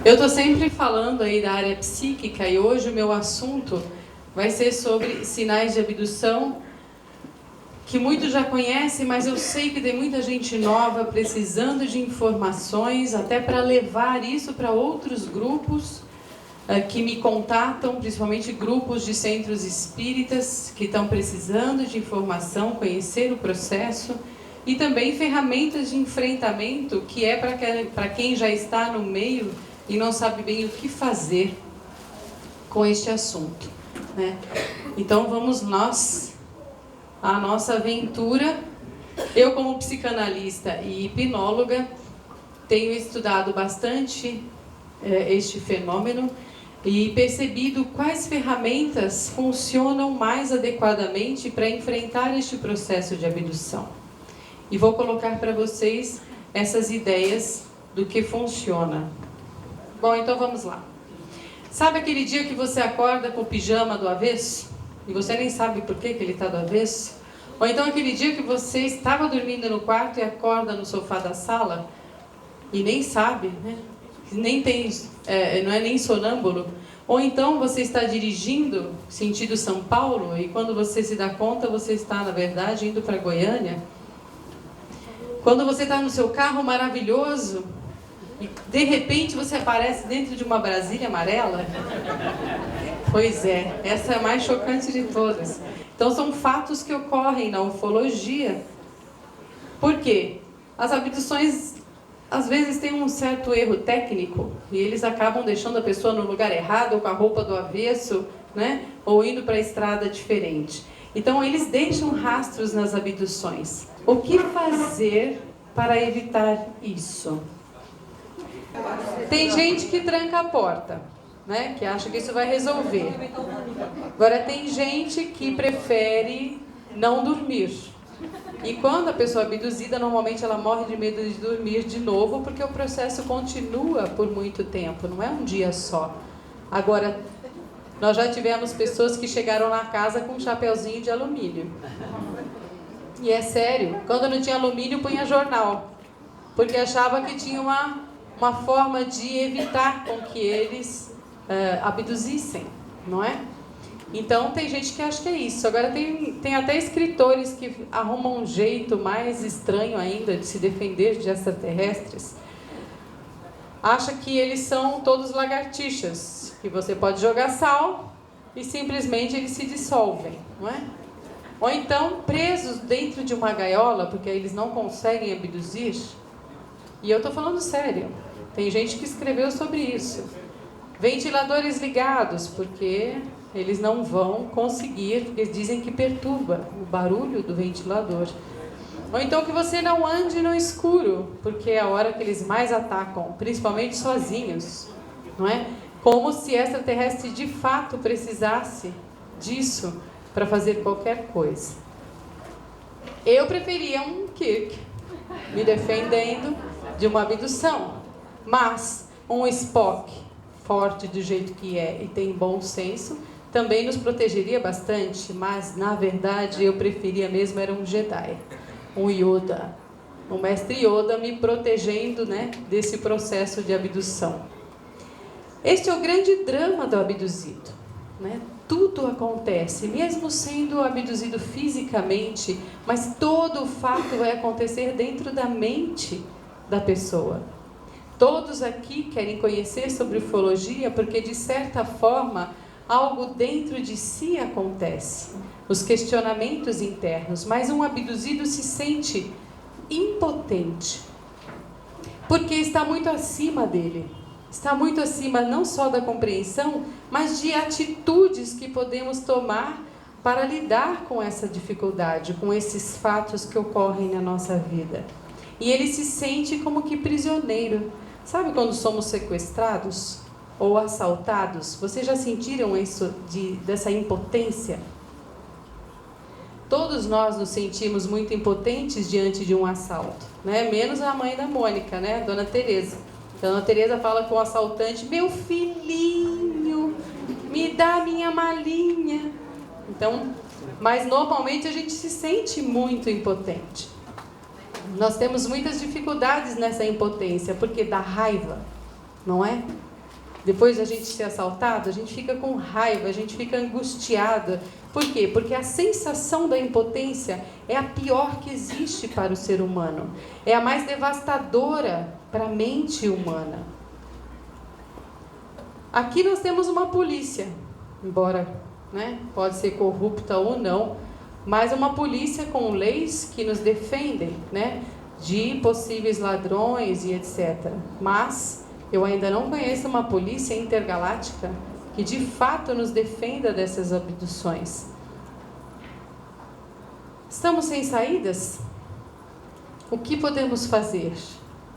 Eu estou sempre falando aí da área psíquica e hoje o meu assunto vai ser sobre sinais de abdução, que muitos já conhecem, mas eu sei que tem muita gente nova precisando de informações, até para levar isso para outros grupos que me contatam, principalmente grupos de centros espíritas que estão precisando de informação, conhecer o processo e também ferramentas de enfrentamento, que é para quem já está no meio e não sabe bem o que fazer com este assunto, né? Então vamos nós à nossa aventura. Eu, como psicanalista e hipnóloga, tenho estudado bastante este fenômeno e percebido quais ferramentas funcionam mais adequadamente para enfrentar este processo de abdução. E vou colocar para vocês essas ideias do que funciona. Bom, então vamos lá. Sabe aquele dia que você acorda com o pijama do avesso? E você nem sabe por que ele está do avesso? Ou então aquele dia que você estava dormindo no quarto e acorda no sofá da sala e nem sabe, né? Nem tem, não é nem sonâmbulo. Ou então você está dirigindo sentido São Paulo e quando você se dá conta, você está, na verdade, indo para Goiânia. Quando você está no seu carro maravilhoso e de repente você aparece dentro de uma Brasília amarela. Pois é, essa é a mais chocante de todas. Então são fatos que ocorrem na ufologia. Por quê? As abduções às vezes têm um certo erro técnico e eles acabam deixando a pessoa no lugar errado ou com a roupa do avesso, né? Ou indo para a estrada diferente. Então eles deixam rastros nas abduções. O que fazer para evitar isso? Tem gente que tranca a porta, né? Que acha que isso vai resolver. Agora tem gente que prefere não dormir. E quando a pessoa é abduzida, normalmente ela morre de medo de dormir de novo, porque o processo continua por muito tempo, não é um dia só. Agora, nós já tivemos pessoas que chegaram na casa com um chapeuzinho de alumínio. E é sério, quando não tinha alumínio, punha jornal, porque achava que tinha uma forma de evitar com que eles abduzissem, não é? Então tem gente que acha que é isso. Agora tem até escritores que arrumam um jeito mais estranho ainda de se defender de extraterrestres. Acha que eles são todos lagartixas, que você pode jogar sal e simplesmente eles se dissolvem, não é? Ou então presos dentro de uma gaiola, porque eles não conseguem abduzir. E eu estou falando sério. Tem gente que escreveu sobre isso. Ventiladores ligados, porque eles não vão conseguir, porque dizem que perturba o barulho do ventilador. Ou então que você não ande no escuro, porque é a hora que eles mais atacam, principalmente sozinhos, não é? Como se extraterrestre de fato precisasse disso para fazer qualquer coisa. Eu preferia um Kirk me defendendo de uma abdução, mas um Spock forte do jeito que é e tem bom senso também nos protegeria bastante, mas na verdade eu preferia mesmo era um Jedi, um Yoda, um mestre Yoda me protegendo, né, desse processo de abdução. Este é o grande drama do abduzido, né? Tudo acontece, mesmo sendo abduzido fisicamente, mas todo o fato vai acontecer dentro da mente da pessoa. Todos aqui querem conhecer sobre ufologia porque, de certa forma, algo dentro de si acontece. Os questionamentos internos, mas um abduzido se sente impotente, porque está muito acima dele. Está muito acima não só da compreensão, mas de atitudes que podemos tomar para lidar com essa dificuldade, com esses fatos que ocorrem na nossa vida. E ele se sente como que prisioneiro. Sabe quando somos sequestrados ou assaltados? Vocês já sentiram isso dessa impotência? Todos nós nos sentimos muito impotentes diante de um assalto, né? Menos a mãe da Mônica, né? Dona Teresa. Dona Teresa fala com o assaltante: meu filhinho, me dá minha malinha. Então, mas normalmente a gente se sente muito impotente. Nós temos muitas dificuldades nessa impotência, porque dá raiva, não é? depois de a gente ser assaltado, a gente fica com raiva, a gente fica angustiado. Por quê? Porque a sensação da impotência é a pior que existe para o ser humano. É a mais devastadora para a mente humana. Aqui nós temos uma polícia, embora, pode ser corrupta ou não, mas uma polícia com leis que nos defendem, de possíveis ladrões e etc. Mas eu ainda não conheço uma polícia intergaláctica que de fato nos defenda dessas abduções. Estamos sem saídas? O que podemos fazer?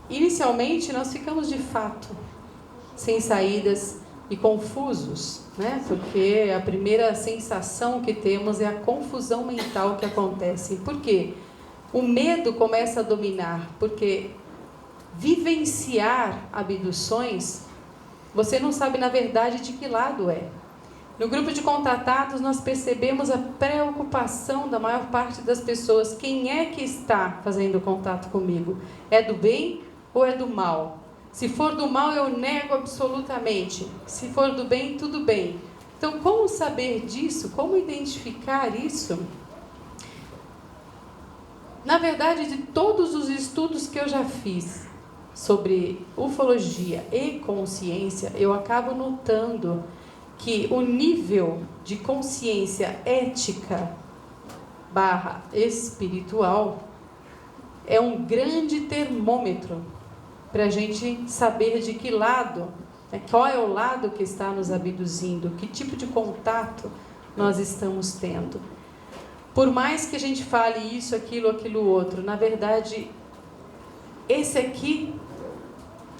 Inicialmente nós ficamos de fato sem saídas e confusos, porque a primeira sensação que temos é a confusão mental que acontece. Por quê? O medo começa a dominar, porque vivenciar abduções, você não sabe na verdade de que lado é. No grupo de contatados nós percebemos a preocupação da maior parte das pessoas. Quem é que está fazendo contato comigo? É do bem ou é do mal? Se for do mal, eu nego absolutamente. Se for do bem, tudo bem. Então, como saber disso? Como identificar isso? Na verdade, de todos os estudos que eu já fiz sobre ufologia e consciência, eu acabo notando que o nível de consciência ética / espiritual é um grande termômetro para a gente saber de que lado, qual é o lado que está nos abduzindo, que tipo de contato nós estamos tendo. Por mais que a gente fale isso, aquilo, outro, na verdade, esse aqui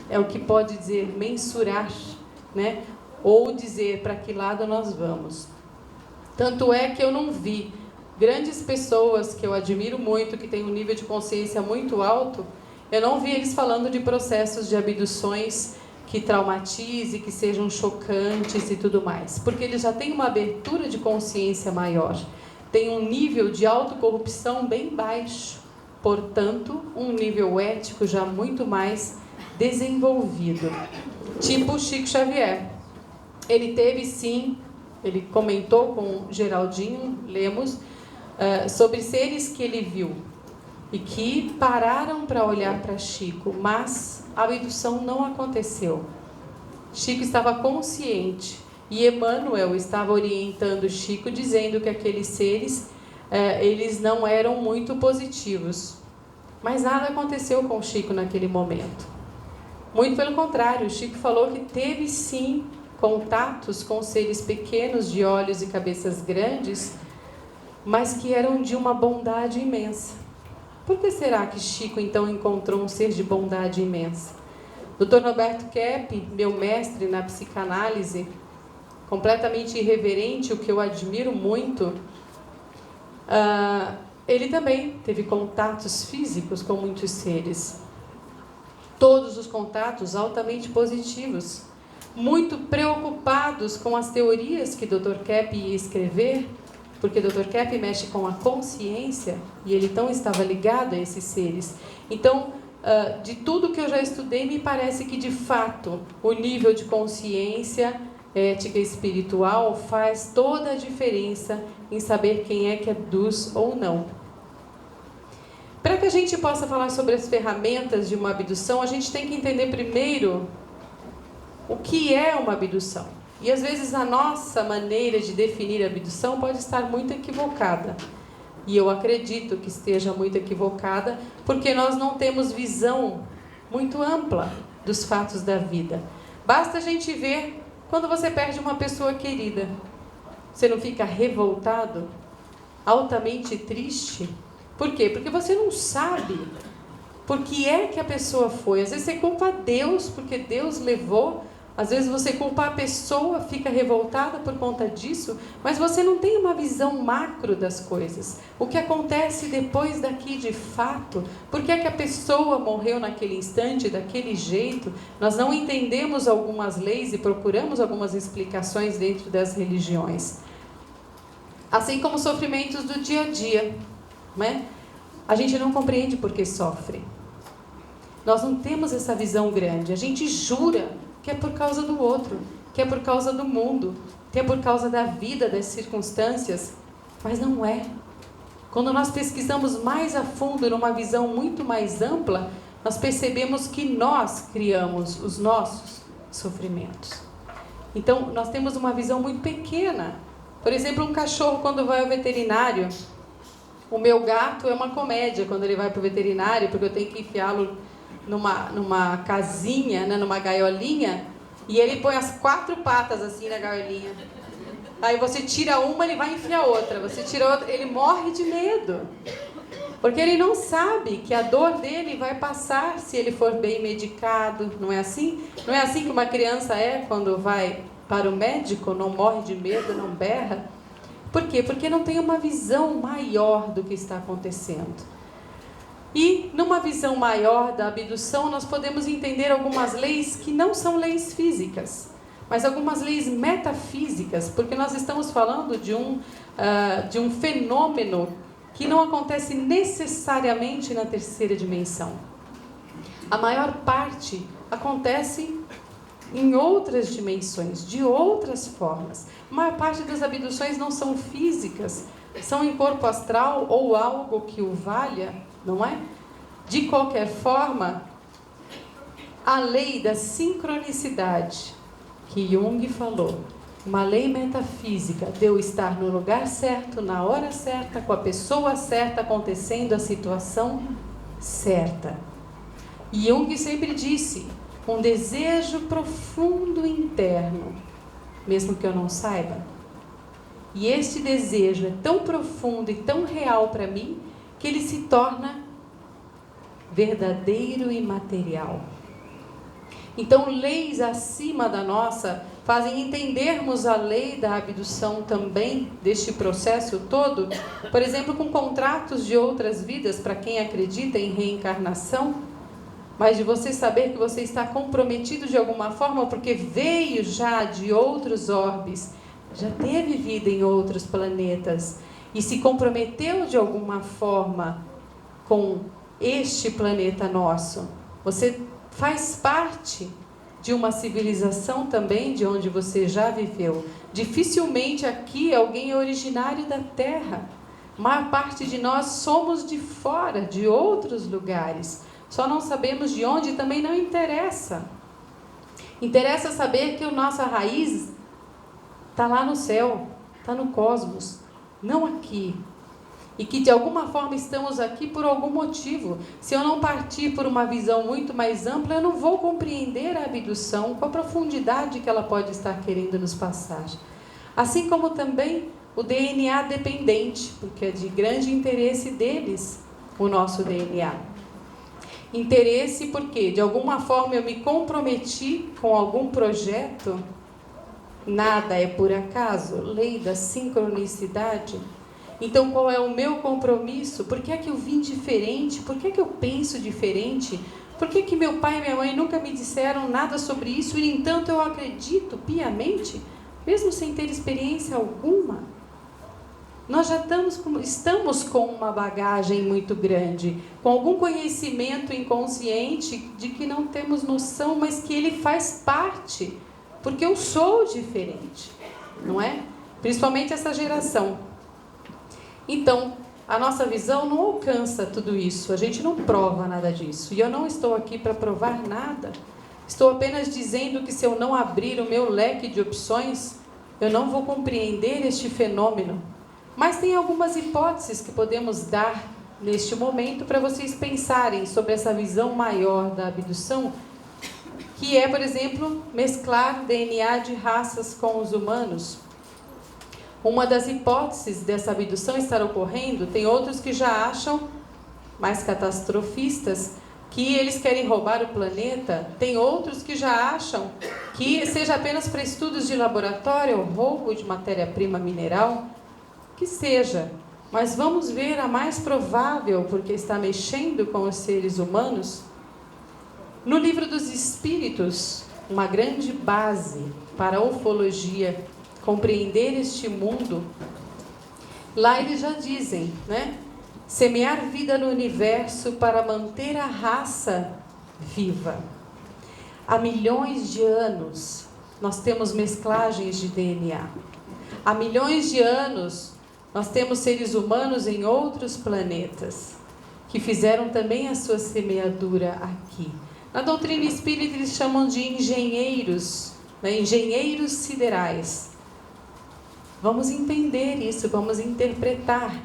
é o que pode dizer mensurar, ou dizer para que lado nós vamos. Tanto é que eu não vi grandes pessoas que eu admiro muito, que têm um nível de consciência muito alto, eu não vi eles falando de processos de abduções que traumatize, que sejam chocantes e tudo mais, porque eles já têm uma abertura de consciência maior, tem um nível de autocorrupção bem baixo, portanto, um nível ético já muito mais desenvolvido. Tipo Chico Xavier. Ele teve sim, ele comentou com Geraldinho Lemos sobre seres que ele viu e que pararam para olhar para Chico, mas a abdução não aconteceu. Chico estava consciente e Emmanuel estava orientando Chico, dizendo que aqueles seres eles não eram muito positivos. Mas nada aconteceu com Chico naquele momento. Muito pelo contrário, Chico falou que teve sim contatos com seres pequenos de olhos e cabeças grandes, mas que eram de uma bondade imensa. Por que será que Chico então encontrou um ser de bondade imensa? Dr. Roberto Kepp, meu mestre na psicanálise, completamente irreverente, o que eu admiro muito, ele também teve contatos físicos com muitos seres. Todos os contatos altamente positivos, muito preocupados com as teorias que Dr. Kepp ia escrever, porque Dr. Kepp mexe com a consciência e ele então estava ligado a esses seres. Então, de tudo que eu já estudei, me parece que de fato o nível de consciência ética e espiritual faz toda a diferença em saber quem é que abduz ou não. Para que a gente possa falar sobre as ferramentas de uma abdução, a gente tem que entender primeiro o que é uma abdução. E às vezes a nossa maneira de definir a abdução pode estar muito equivocada. E eu acredito que esteja muito equivocada, porque nós não temos visão muito ampla dos fatos da vida. Basta a gente ver quando você perde uma pessoa querida. Você não fica revoltado? Altamente triste? Por quê? Porque você não sabe por que é que a pessoa foi. Às vezes você culpa Deus porque Deus levou. Às vezes você culpa a pessoa, fica revoltada por conta disso, mas você não tem uma visão macro das coisas. O que acontece depois daqui de fato? Por que é que a pessoa morreu naquele instante, daquele jeito? Nós não entendemos algumas leis e procuramos algumas explicações dentro das religiões. Assim como os sofrimentos do dia a dia, A gente não compreende por que sofre. Nós não temos essa visão grande. A gente jura que é por causa do outro, que é por causa do mundo, que é por causa da vida, das circunstâncias, mas não é. Quando nós pesquisamos mais a fundo, numa visão muito mais ampla, nós percebemos que nós criamos os nossos sofrimentos. Então, nós temos uma visão muito pequena. Por exemplo, um cachorro quando vai ao veterinário, o meu gato é uma comédia quando ele vai para o veterinário, porque eu tenho que enfiá-lo numa casinha, né, numa gaiolinha, e ele põe as 4 patas assim na gaiolinha. Aí você tira uma, ele vai enfiar outra. Você tira outra, ele morre de medo. Porque ele não sabe que a dor dele vai passar se ele for bem medicado. Não é assim? Não é assim que uma criança é quando vai para o médico, não morre de medo, não berra? Por quê? Porque não tem uma visão maior do que está acontecendo. E numa visão maior da abdução, nós podemos entender algumas leis que não são leis físicas, mas algumas leis metafísicas, porque nós estamos falando de um fenômeno que não acontece necessariamente na terceira dimensão. A maior parte acontece em outras dimensões, de outras formas. A maior parte das abduções não são físicas, são em corpo astral ou algo que o valha, não é? De qualquer forma, a lei da sincronicidade que Jung falou, uma lei metafísica de eu estar no lugar certo, na hora certa, com a pessoa certa, acontecendo a situação certa. E Jung sempre disse, um desejo profundo interno, mesmo que eu não saiba. E este desejo é tão profundo e tão real para mim, que ele se torna verdadeiro e material. Então, leis acima da nossa fazem entendermos a lei da abdução também, deste processo todo, por exemplo, com contratos de outras vidas, para quem acredita em reencarnação, mas de você saber que você está comprometido de alguma forma, porque veio já de outros orbes, já teve vida em outros planetas, e se comprometeu de alguma forma com este planeta nosso. Você faz parte de uma civilização também, de onde você já viveu. Dificilmente aqui alguém é originário da Terra. A maior parte de nós somos de fora, de outros lugares. Só não sabemos de onde e também não interessa. Interessa saber que a nossa raiz está lá no céu, está no cosmos, não aqui. E que de alguma forma estamos aqui por algum motivo. Se eu não partir por uma visão muito mais ampla, eu não vou compreender a abdução com a profundidade que ela pode estar querendo nos passar. Assim como também o DNA dependente, porque é de grande interesse deles o nosso DNA. Interesse porque de alguma forma eu me comprometi com algum projeto. Nada é por acaso, lei da sincronicidade. Então, qual é o meu compromisso? Por que é que eu vim diferente? Por que é que eu penso diferente? Por que que meu pai e minha mãe nunca me disseram nada sobre isso e, no entanto, eu acredito piamente, mesmo sem ter experiência alguma? Nós já estamos com uma bagagem muito grande, com algum conhecimento inconsciente de que não temos noção, mas que ele faz parte, porque eu sou diferente, não é? Principalmente essa geração. Então, a nossa visão não alcança tudo isso, a gente não prova nada disso. E eu não estou aqui para provar nada. Estou apenas dizendo que se eu não abrir o meu leque de opções, eu não vou compreender este fenômeno. Mas tem algumas hipóteses que podemos dar neste momento para vocês pensarem sobre essa visão maior da abdução, que é, por exemplo, mesclar DNA de raças com os humanos. Uma das hipóteses dessa abdução estar ocorrendo, tem outros que já acham, mais catastrofistas, que eles querem roubar o planeta. Tem outros que já acham que seja apenas para estudos de laboratório, ou roubo de matéria-prima mineral, que seja. Mas vamos ver a mais provável, porque está mexendo com os seres humanos. No Livro dos Espíritos, uma grande base para a ufologia, compreender este mundo, lá eles já dizem, né? Semear vida no universo para manter a raça viva. Há milhões de anos, nós temos mesclagens de DNA. Há milhões de anos, nós temos seres humanos em outros planetas, que fizeram também a sua semeadura aqui. Na doutrina espírita, eles chamam de engenheiros, né? Engenheiros siderais. Vamos entender isso, vamos interpretar.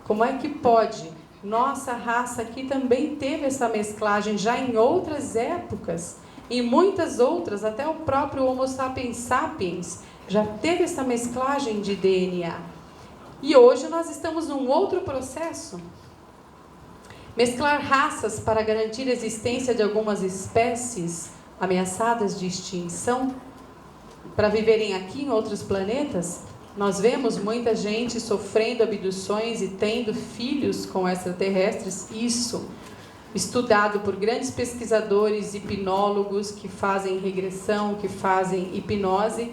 Como é que pode? Nossa raça aqui também teve essa mesclagem já em outras épocas. Em muitas outras, até o próprio Homo sapiens sapiens já teve essa mesclagem de DNA. E hoje nós estamos num outro processo. Mesclar raças para garantir a existência de algumas espécies ameaçadas de extinção, para viverem aqui em outros planetas. Nós vemos muita gente sofrendo abduções e tendo filhos com extraterrestres. Isso estudado por grandes pesquisadores, hipnólogos que fazem regressão, que fazem hipnose,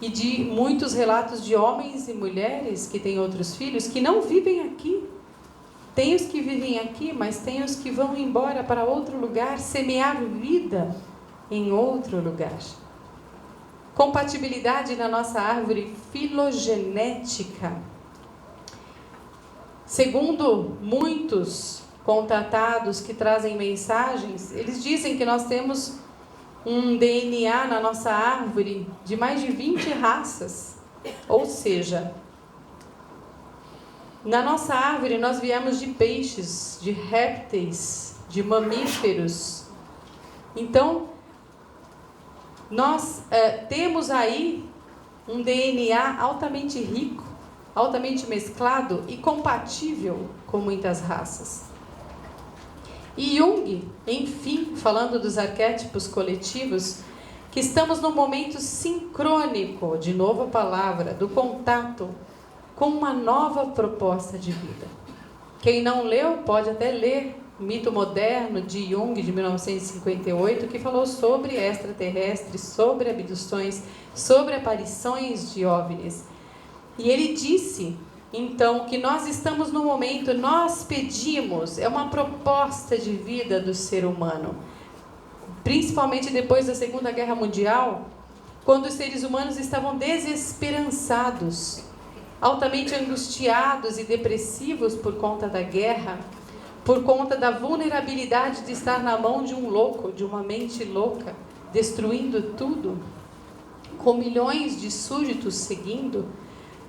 e de muitos relatos de homens e mulheres que têm outros filhos que não vivem aqui. Tem os que vivem aqui, mas tem os que vão embora para outro lugar, semear vida em outro lugar. Compatibilidade na nossa árvore filogenética. Segundo muitos contatados que trazem mensagens, eles dizem que nós temos um DNA na nossa árvore de mais de 20 raças. Ou seja, na nossa árvore nós viemos de peixes, de répteis, de mamíferos. Então, nós temos aí um DNA altamente rico, altamente mesclado e compatível com muitas raças. E Jung, enfim, falando dos arquétipos coletivos, que estamos num momento sincrônico, de novo a palavra, do contato com uma nova proposta de vida. Quem não leu pode até ler o Mito Moderno de Jung, de 1958, que falou sobre extraterrestres, sobre abduções, sobre aparições de OVNIs. E ele disse, então, que nós estamos no momento, nós pedimos, é uma proposta de vida do ser humano, principalmente depois da Segunda Guerra Mundial, quando os seres humanos estavam desesperançados, altamente angustiados e depressivos por conta da guerra, por conta da vulnerabilidade de estar na mão de um louco, de uma mente louca, destruindo tudo, com milhões de súditos seguindo.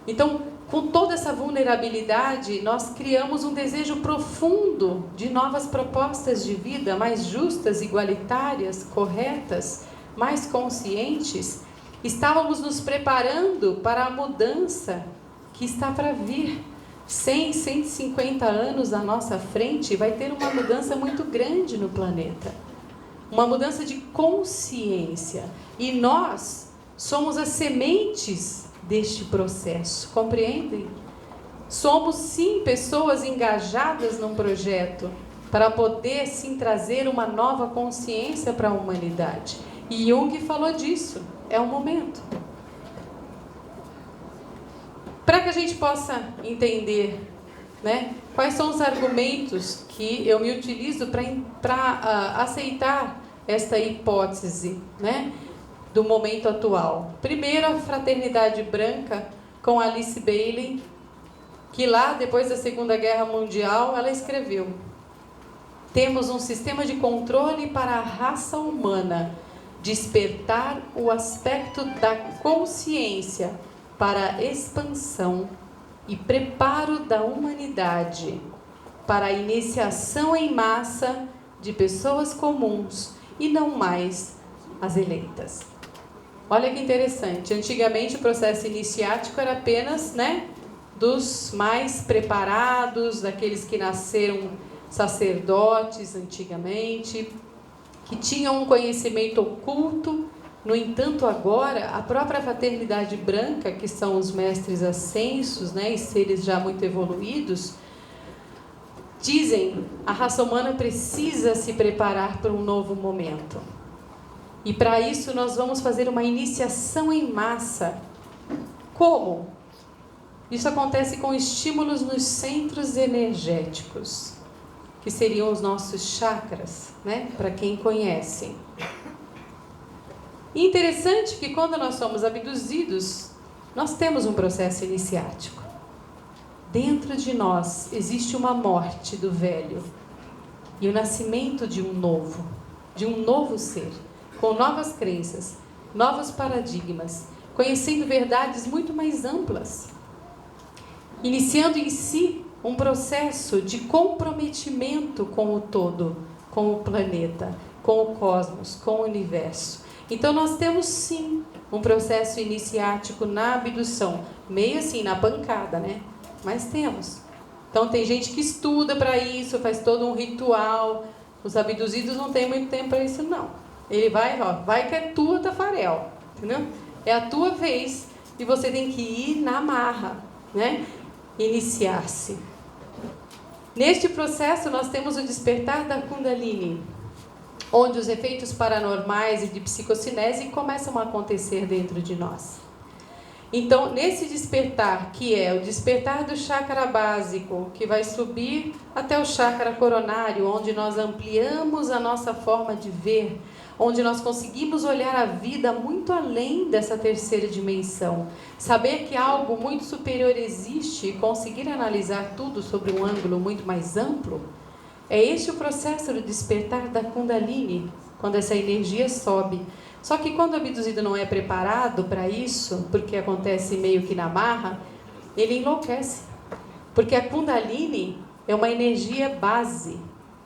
Então, com toda essa vulnerabilidade, nós criamos um desejo profundo de novas propostas de vida, mais justas, igualitárias, corretas, mais conscientes. Estávamos nos preparando para a mudança que está para vir. 100, 150 anos à nossa frente, vai ter uma mudança muito grande no planeta. Uma mudança de consciência. E nós somos as sementes deste processo, compreendem? Somos sim pessoas engajadas num projeto para poder sim trazer uma nova consciência para a humanidade. E Jung falou disso, é o momento. Para que a gente possa entender, né, quais são os argumentos que eu me utilizo para aceitar esta hipótese, né, do momento atual. Primeiro, a Fraternidade Branca, com Alice Bailey, que lá, depois da Segunda Guerra Mundial, ela escreveu: temos um sistema de controle para a raça humana, despertar o aspecto da consciência para a expansão e preparo da humanidade para a iniciação em massa de pessoas comuns e não mais as eleitas. Olha que interessante, antigamente o processo iniciático era apenas, né, dos mais preparados, daqueles que nasceram sacerdotes antigamente, que tinham um conhecimento oculto. No entanto, agora, a própria Fraternidade Branca, que são os mestres ascensos, né, e seres já muito evoluídos, dizem: a raça humana precisa se preparar para um novo momento. E para isso nós vamos fazer uma iniciação em massa. Como? Isso acontece com estímulos nos centros energéticos, que seriam os nossos chakras, né, para quem conhece. E interessante que quando nós somos abduzidos, nós temos um processo iniciático. Dentro de nós existe uma morte do velho e o nascimento de um novo ser, com novas crenças, novos paradigmas, conhecendo verdades muito mais amplas, iniciando em si um processo de comprometimento com o todo, com o planeta, com o cosmos, com o universo. Então nós temos sim um processo iniciático na abdução, meio assim, na pancada, né? Mas temos. Então tem gente que estuda para isso, faz todo um ritual. Os abduzidos não têm muito tempo para isso, não. Ele vai que é tua, Tafarel, entendeu? É a tua vez e você tem que ir na marra, né? Iniciar-se. Neste processo nós temos o despertar da Kundalini, onde os efeitos paranormais e de psicocinese começam a acontecer dentro de nós. Então, nesse despertar, que é o despertar do chakra básico, que vai subir até o chakra coronário, onde nós ampliamos a nossa forma de ver, onde nós conseguimos olhar a vida muito além dessa terceira dimensão, saber que algo muito superior existe e conseguir analisar tudo sobre um ângulo muito mais amplo, é este o processo do despertar da Kundalini, quando essa energia sobe. Só que quando o abduzido não é preparado para isso, porque acontece meio que na marra, ele enlouquece. Porque a Kundalini é uma energia base,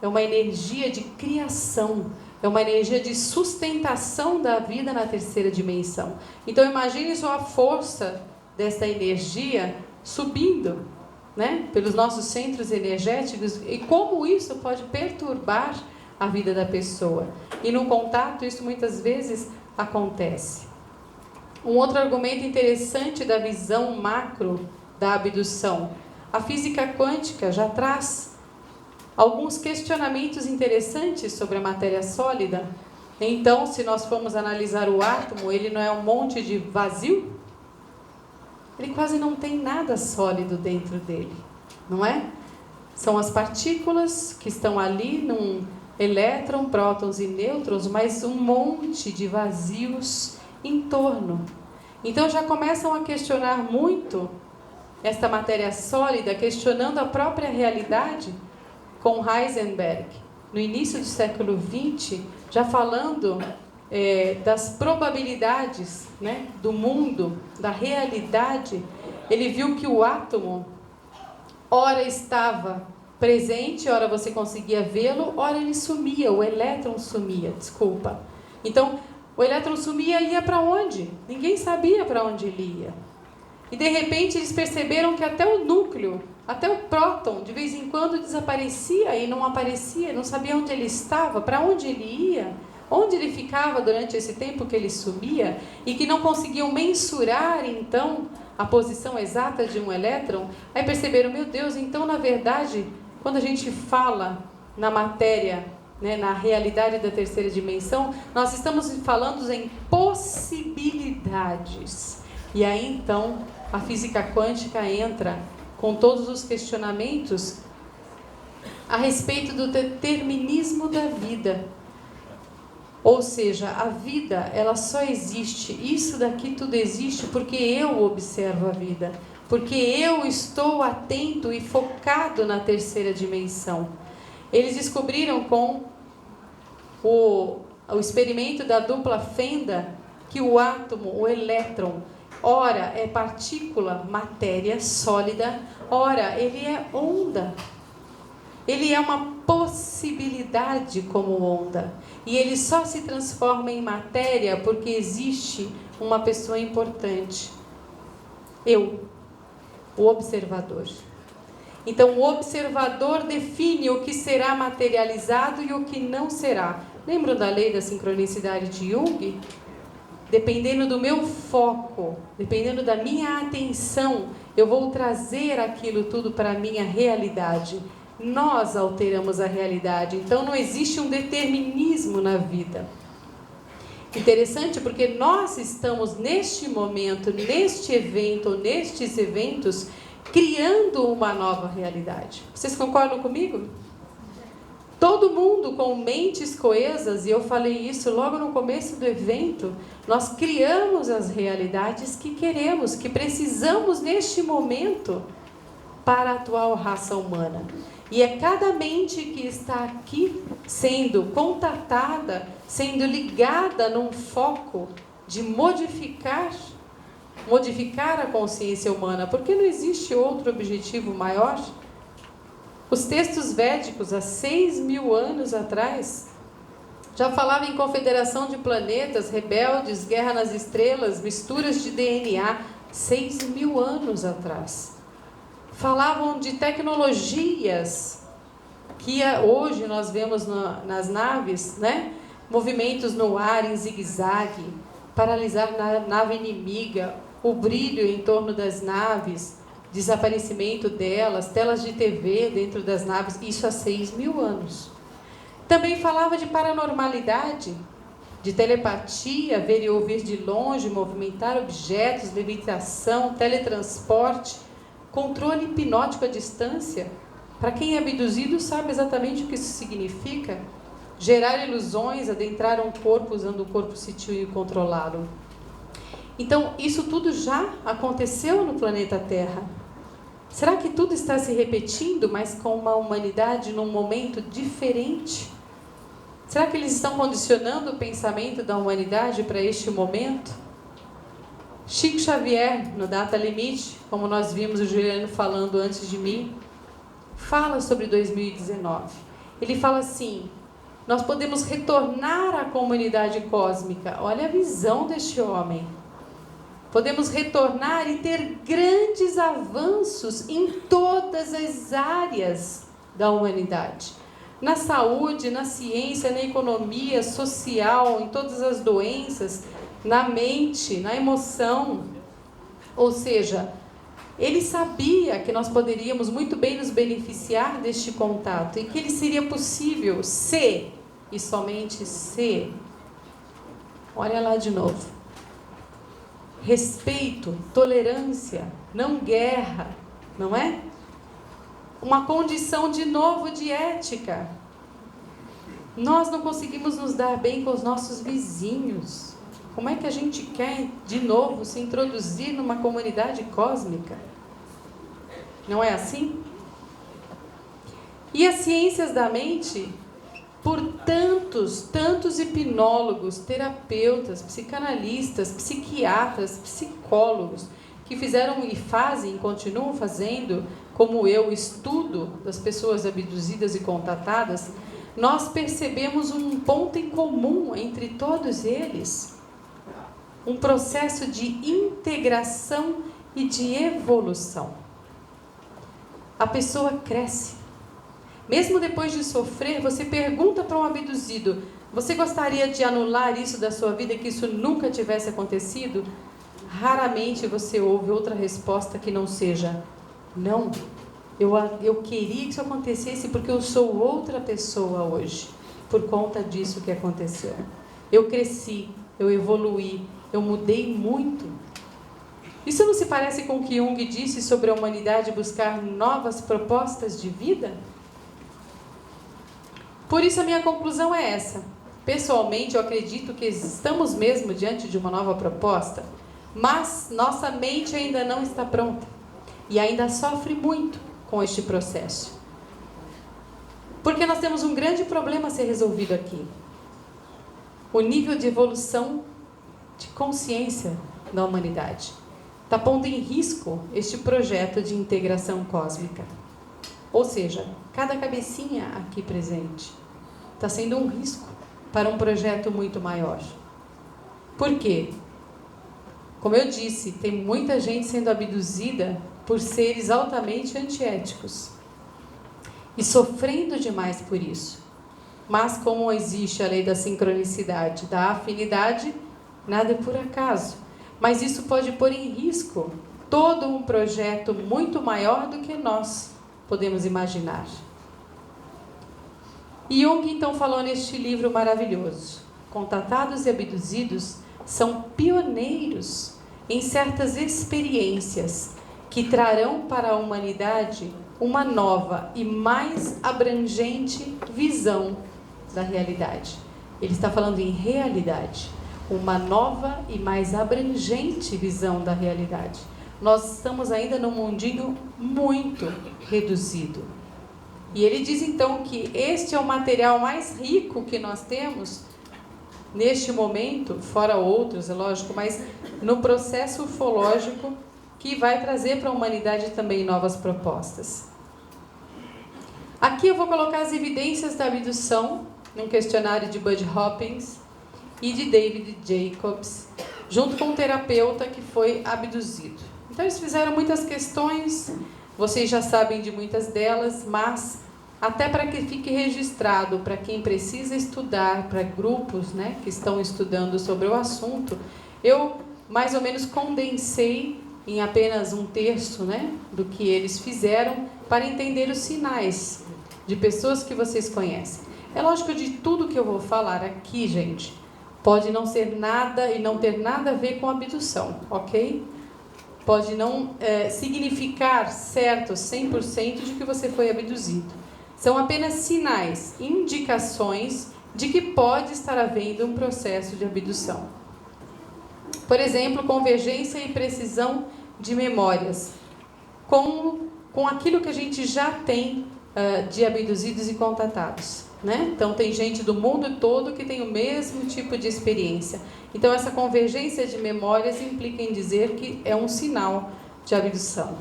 é uma energia de criação, é uma energia de sustentação da vida na terceira dimensão. Então imagine só a força dessa energia subindo, né, pelos nossos centros energéticos e como isso pode perturbar a vida da pessoa. E no contato isso muitas vezes acontece. Um outro argumento interessante da visão macro da abdução. A física quântica já traz alguns questionamentos interessantes sobre a matéria sólida. Então, se nós formos analisar o átomo, ele não é um monte de vazio? Ele quase não tem nada sólido dentro dele, não é? São as partículas que estão ali num elétron, prótons e nêutrons, mas um monte de vazios em torno. Então já começam a questionar muito esta matéria sólida, questionando a própria realidade, com Heisenberg, no início do século XX, já falando das probabilidades, né, do mundo, da realidade. Ele viu que o átomo, ora estava presente, ora você conseguia vê-lo, ora ele sumia, o elétron sumia, desculpa. Então, o elétron sumia e ia para onde? Ninguém sabia para onde ele ia. E de repente eles perceberam que até o núcleo, até o próton, de vez em quando desaparecia e não aparecia, não sabia onde ele estava, para onde ele ia, onde ele ficava durante esse tempo que ele sumia, e que não conseguiam mensurar então a posição exata de um elétron. Aí perceberam, meu Deus, então na verdade, quando a gente fala na matéria, né, na realidade da terceira dimensão, nós estamos falando em possibilidades. E aí então a física quântica entra com todos os questionamentos a respeito do determinismo da vida. Ou seja, a vida, ela só existe, isso daqui tudo existe porque eu observo a vida, porque eu estou atento e focado na terceira dimensão. Eles descobriram com o experimento da dupla fenda que o átomo, o elétron, ora é partícula, matéria sólida, ora ele é onda. Ele é uma possibilidade como onda. E ele só se transforma em matéria porque existe uma pessoa importante. Eu, o observador. Então, o observador define o que será materializado e o que não será. Lembram da lei da sincronicidade de Jung? Dependendo do meu foco, dependendo da minha atenção, eu vou trazer aquilo tudo para a minha realidade. Nós alteramos a realidade, então não existe um determinismo na vida. Interessante porque nós estamos neste momento, neste evento, nestes eventos, criando uma nova realidade. Vocês concordam comigo? Todo mundo com mentes coesas, e eu falei isso logo no começo do evento, nós criamos as realidades que queremos, que precisamos neste momento para a atual raça humana. E é cada mente que está aqui sendo contatada, sendo ligada num foco de modificar a consciência humana, porque não existe outro objetivo maior. Os textos védicos, há 6.000 anos atrás, já falavam em confederação de planetas, rebeldes, guerra nas estrelas, misturas de DNA, 6.000 anos atrás. Falavam de tecnologias que hoje nós vemos nas naves, né? Movimentos no ar em zigue-zague, paralisar na nave inimiga, o brilho em torno das naves, desaparecimento delas, telas de TV dentro das naves, isso há 6.000 anos. Também falava de paranormalidade, de telepatia, ver e ouvir de longe, movimentar objetos, levitação, teletransporte, controle hipnótico à distância. Para quem é abduzido sabe exatamente o que isso significa. Gerar ilusões, adentrar um corpo usando o corpo sutil e controlá-lo. Então, isso tudo já aconteceu no planeta Terra. Será que tudo está se repetindo, mas com uma humanidade num momento diferente? Será que eles estão condicionando o pensamento da humanidade para este momento? Chico Xavier, no Data Limite, como nós vimos o Juliano falando antes de mim, fala sobre 2019. Ele fala assim: nós podemos retornar à comunidade cósmica. Olha a visão deste homem. Podemos retornar e ter grandes avanços em todas as áreas da humanidade. Na saúde, na ciência, na economia, social, em todas as doenças, na mente, na emoção. Ou seja, ele sabia que nós poderíamos muito bem nos beneficiar deste contato e que ele seria possível se, e somente se, olha lá de novo, respeito, tolerância, não guerra, não é? Uma condição de novo de ética. Nós não conseguimos nos dar bem com os nossos vizinhos. Como é que a gente quer, de novo, se introduzir numa comunidade cósmica? Não é assim? E as ciências da mente, por tantos hipnólogos, terapeutas, psicanalistas, psiquiatras, psicólogos, que fizeram e fazem, continuam fazendo, como eu, estudo das pessoas abduzidas e contatadas, nós percebemos um ponto em comum entre todos eles. Um processo de integração e de evolução. A pessoa cresce. Mesmo depois de sofrer, você pergunta para um abduzido: você gostaria de anular isso da sua vida, que isso nunca tivesse acontecido? Raramente você ouve outra resposta que não seja: não, eu queria que isso acontecesse porque eu sou outra pessoa hoje, por conta disso que aconteceu. Eu cresci, eu evoluí, eu mudei muito. Isso não se parece com o que Jung disse sobre a humanidade buscar novas propostas de vida? Por isso a minha conclusão é essa. Pessoalmente, eu acredito que estamos mesmo diante de uma nova proposta, mas nossa mente ainda não está pronta e ainda sofre muito com este processo. Porque nós temos um grande problema a ser resolvido aqui. O nível de evolução de consciência da humanidade está pondo em risco este projeto de integração cósmica. Ou seja, cada cabecinha aqui presente está sendo um risco para um projeto muito maior. Por quê? Como eu disse, tem muita gente sendo abduzida por seres altamente antiéticos e sofrendo demais por isso. Mas como existe a lei da sincronicidade, da afinidade, nada é por acaso. Mas isso pode pôr em risco todo um projeto muito maior do que nós podemos imaginar. E Jung então falou neste livro maravilhoso: contatados e abduzidos são pioneiros em certas experiências que trarão para a humanidade uma nova e mais abrangente visão da realidade. Ele está falando em realidade, uma nova e mais abrangente visão da realidade. Nós estamos ainda num mundinho muito reduzido. E ele diz então que este é o material mais rico que nós temos neste momento, fora outros, é lógico, mas no processo ufológico que vai trazer para a humanidade também novas propostas. Aqui eu vou colocar as evidências da abdução, num questionário de Bud Hopkins e de David Jacobs, junto com um terapeuta que foi abduzido. Então eles fizeram muitas questões, vocês já sabem de muitas delas, mas até para que fique registrado, para quem precisa estudar, para grupos, né, que estão estudando sobre o assunto, eu mais ou menos condensei em apenas um terço, né, do que eles fizeram para entender os sinais de pessoas que vocês conhecem. É lógico, de tudo que eu vou falar aqui, gente, pode não ser nada e não ter nada a ver com abdução, ok? Pode não significar certo 100% de que você foi abduzido. São apenas sinais, indicações de que pode estar havendo um processo de abdução. Por exemplo, convergência e precisão de memórias, com aquilo que a gente já tem de abduzidos e contatados, né? Então, tem gente do mundo todo que tem o mesmo tipo de experiência. Então, essa convergência de memórias implica em dizer que é um sinal de abdução.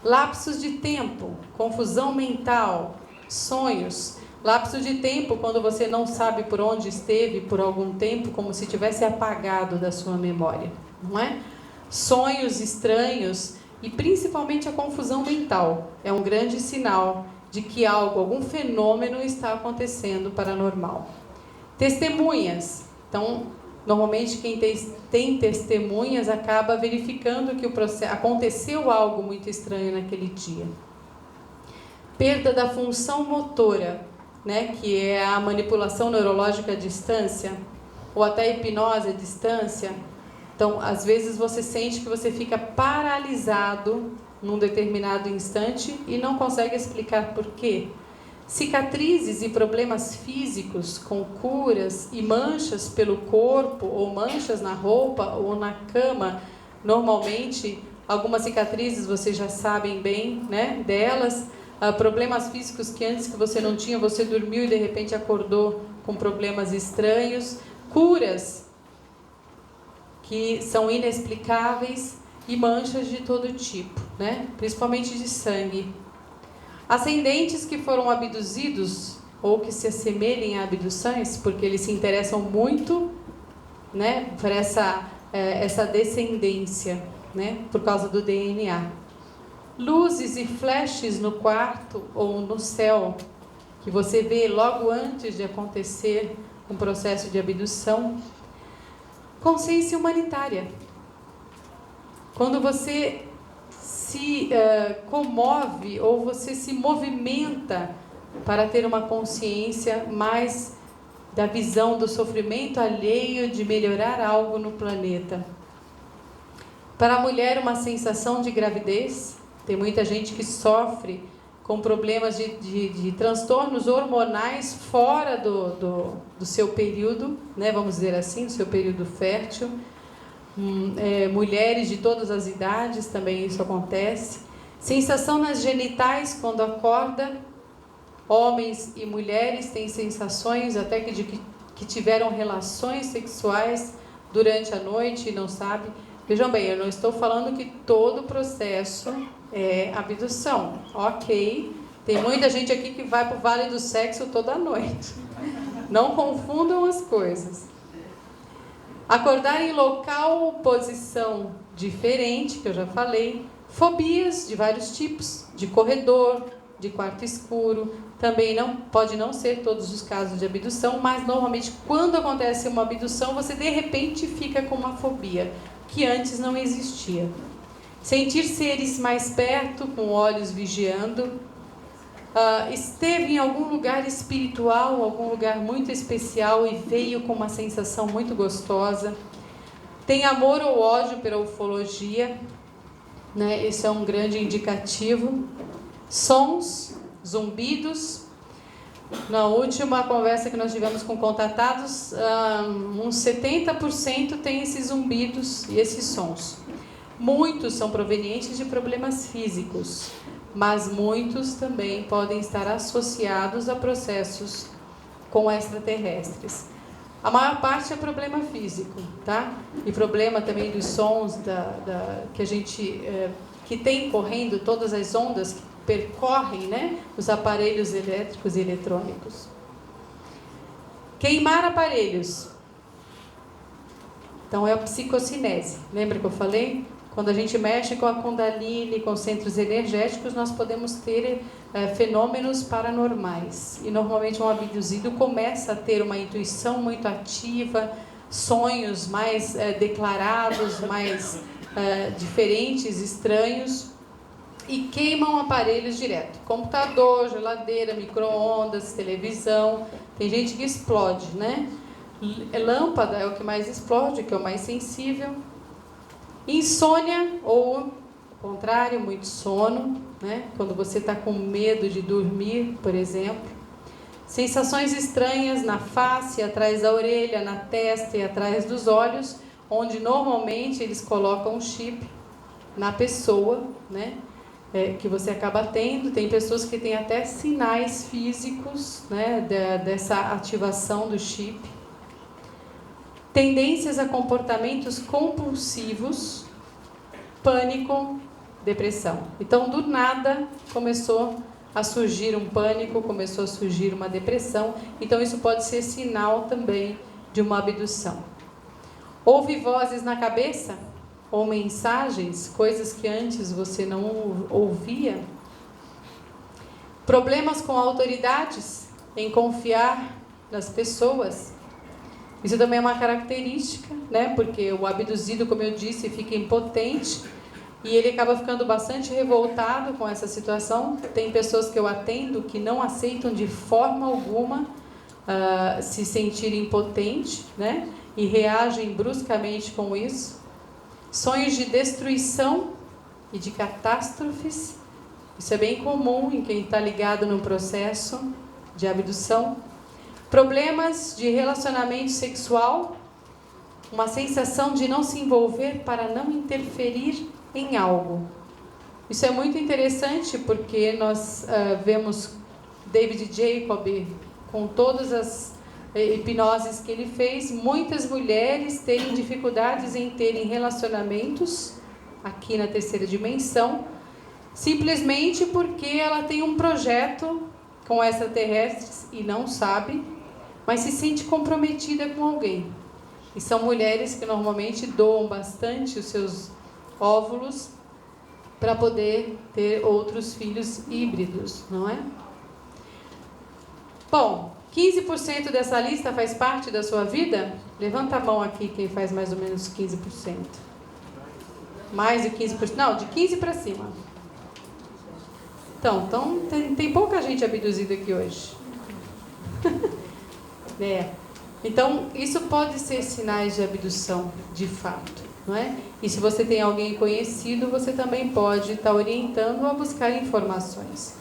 Lapsos de tempo, confusão mental, sonhos. Lapso de tempo, quando você não sabe por onde esteve por algum tempo, como se tivesse apagado da sua memória, não é? Sonhos estranhos e principalmente a confusão mental é um grande sinal de que algo, algum fenômeno está acontecendo paranormal. Testemunhas. Então, normalmente quem tem testemunhas acaba verificando que aconteceu algo muito estranho naquele dia. Perda da função motora, né, que é a manipulação neurológica à distância, ou até hipnose à distância. Então, às vezes você sente que você fica paralisado num determinado instante e não consegue explicar por quê. Cicatrizes e problemas físicos com curas e manchas pelo corpo, ou manchas na roupa ou na cama. Normalmente, algumas cicatrizes vocês já sabem bem, né, delas. Problemas físicos que antes que você não tinha, você dormiu e de repente acordou com problemas estranhos. Curas que são inexplicáveis e manchas de todo tipo, né? Principalmente de sangue. Ascendentes que foram abduzidos ou que se assemelhem a abduções, porque eles se interessam muito, né, por essa descendência, né, por causa do DNA. Luzes e flashes no quarto ou no céu, que você vê logo antes de acontecer um processo de abdução. Consciência humanitária. Quando você se comove ou você se movimenta para ter uma consciência mais da visão do sofrimento alheio, de melhorar algo no planeta. Para a mulher, uma sensação de gravidez. Tem muita gente que sofre com problemas de transtornos hormonais fora do seu período, né, vamos dizer assim, do seu período fértil. Mulheres de todas as idades também isso acontece. Sensação nas genitais quando acorda. Homens e mulheres têm sensações até que tiveram relações sexuais durante a noite e não sabem. Vejam bem, eu não estou falando que todo o processo é abdução, ok? Tem muita gente aqui que vai para o Vale do Sexo toda noite. Não confundam as coisas. Acordar em local ou posição diferente, que eu já falei. Fobias de vários tipos, de corredor, de quarto escuro. Também pode não ser todos os casos de abdução, mas normalmente quando acontece uma abdução, você de repente fica com uma fobia que antes não existia. Sentir seres mais perto, com olhos vigiando. Esteve em algum lugar espiritual, algum lugar muito especial e veio com uma sensação muito gostosa. Tem amor ou ódio pela ufologia. né? Esse é um grande indicativo. Sons, zumbidos. Na última conversa que nós tivemos com contatados, uns 70% tem esses zumbidos e esses sons. Muitos são provenientes de problemas físicos, mas muitos também podem estar associados a processos com extraterrestres. A maior parte é problema físico, tá? E problema também dos sons que a gente que tem correndo, todas as ondas que percorrem, né, os aparelhos elétricos e eletrônicos. Queimar aparelhos. Então é a psicocinese. Lembra que eu falei? Quando a gente mexe com a Kundalini, com centros energéticos, nós podemos ter fenômenos paranormais. E normalmente um abduzido começa a ter uma intuição muito ativa, sonhos mais declarados, mais diferentes, estranhos, e queimam aparelhos direto. Computador, geladeira, micro-ondas, televisão. Tem gente que explode, né? Lâmpada é o que mais explode, que é o mais sensível. Insônia, ou ao contrário, muito sono, né? Quando você está com medo de dormir, por exemplo. Sensações estranhas na face, atrás da orelha, na testa e atrás dos olhos, onde normalmente eles colocam um chip na pessoa, né? Que você acaba tendo. Tem pessoas que têm até sinais físicos, né, dessa ativação do chip. Tendências a comportamentos compulsivos, pânico, depressão. Então, do nada, começou a surgir um pânico, começou a surgir uma depressão. Então, isso pode ser sinal também de uma abdução. Ouve vozes na cabeça? Ou mensagens, coisas que antes você não ouvia. Problemas com autoridades, em confiar nas pessoas. Isso também é uma característica, né? Porque o abduzido, como eu disse, fica impotente e ele acaba ficando bastante revoltado com essa situação. Tem pessoas que eu atendo que não aceitam de forma alguma se sentir impotente, né? E reagem bruscamente com isso. Sonhos de destruição e de catástrofes. Isso é bem comum em quem está ligado no processo de abdução. Problemas de relacionamento sexual. Uma sensação de não se envolver para não interferir em algo. Isso é muito interessante porque nós vemos David Jacob com todas as hipnoses que ele fez, muitas mulheres terem dificuldades em terem relacionamentos aqui na terceira dimensão, simplesmente porque ela tem um projeto com extraterrestres e não sabe, mas se sente comprometida com alguém. E são mulheres que normalmente doam bastante os seus óvulos para poder ter outros filhos híbridos, não é? Bom, 15% dessa lista faz parte da sua vida? Levanta a mão aqui quem faz mais ou menos 15%. Mais de 15%? Não, de 15 para cima. Então tem pouca gente abduzida aqui hoje. Então, isso pode ser sinais de abdução, de fato, não é? E se você tem alguém conhecido, você também pode estar orientando a buscar informações.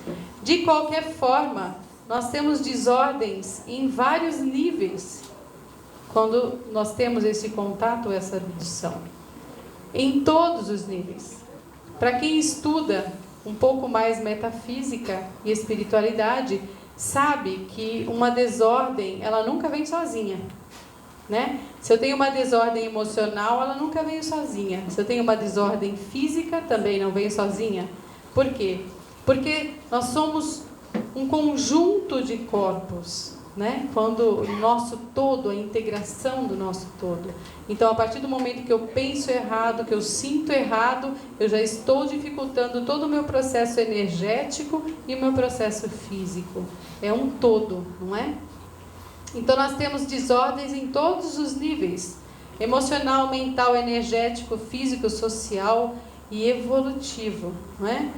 De qualquer forma, nós temos desordens em vários níveis quando nós temos esse contato, essa abdução. Em todos os níveis. Para quem estuda um pouco mais metafísica e espiritualidade, sabe que uma desordem, ela nunca vem sozinha, né? Se eu tenho uma desordem emocional, ela nunca veio sozinha. Se eu tenho uma desordem física, também não veio sozinha. Por quê? Porque nós somos um conjunto de corpos, né? Quando o nosso todo, a integração do nosso todo. Então, a partir do momento que eu penso errado, que eu sinto errado, eu já estou dificultando todo o meu processo energético e o meu processo físico. É um todo, não é? Então, nós temos desordens em todos os níveis. Emocional, mental, energético, físico, social e evolutivo, não é?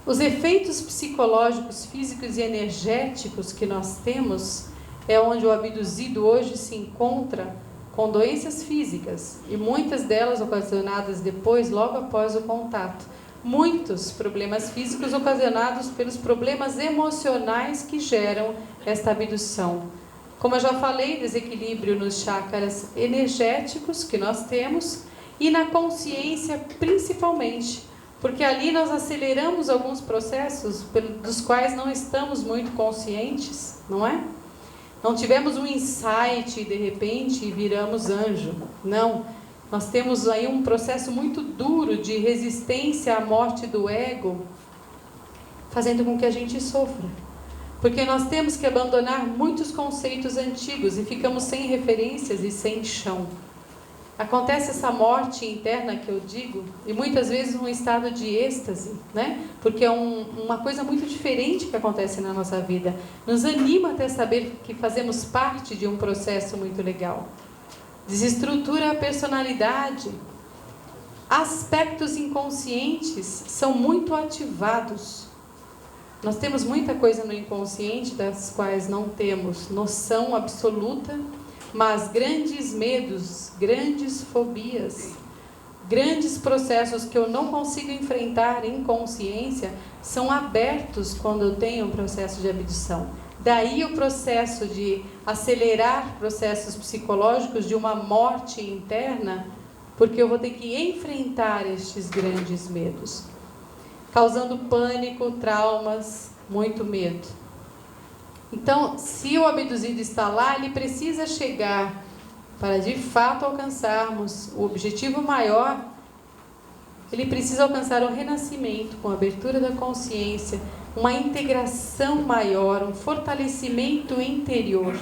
Os efeitos psicológicos, físicos e energéticos que nós temos é onde o abduzido hoje se encontra com doenças físicas, e muitas delas ocasionadas depois, logo após o contato. Muitos problemas físicos ocasionados pelos problemas emocionais que geram esta abdução. Como eu já falei, desequilíbrio nos chakras energéticos que nós temos e na consciência principalmente, porque ali nós aceleramos alguns processos dos quais não estamos muito conscientes, não é? Não tivemos um insight e de repente viramos anjo. Não. Nós temos aí um processo muito duro de resistência à morte do ego, fazendo com que a gente sofra. Porque nós temos que abandonar muitos conceitos antigos e ficamos sem referências e sem chão. Acontece essa morte interna que eu digo, e muitas vezes um estado de êxtase, né? Porque é uma coisa muito diferente que acontece na nossa vida. Nos anima até saber que fazemos parte de um processo muito legal. Desestrutura a personalidade. Aspectos inconscientes são muito ativados. Nós temos muita coisa no inconsciente das quais não temos noção absoluta, mas grandes medos, grandes fobias, grandes processos que eu não consigo enfrentar em consciência são abertos quando eu tenho um processo de abdução. Daí o processo de acelerar processos psicológicos de uma morte interna, porque eu vou ter que enfrentar estes grandes medos, causando pânico, traumas, muito medo. Então, se o abduzido está lá, ele precisa chegar para de fato alcançarmos o objetivo maior. Ele precisa alcançar o renascimento com a abertura da consciência, uma integração maior, um fortalecimento interior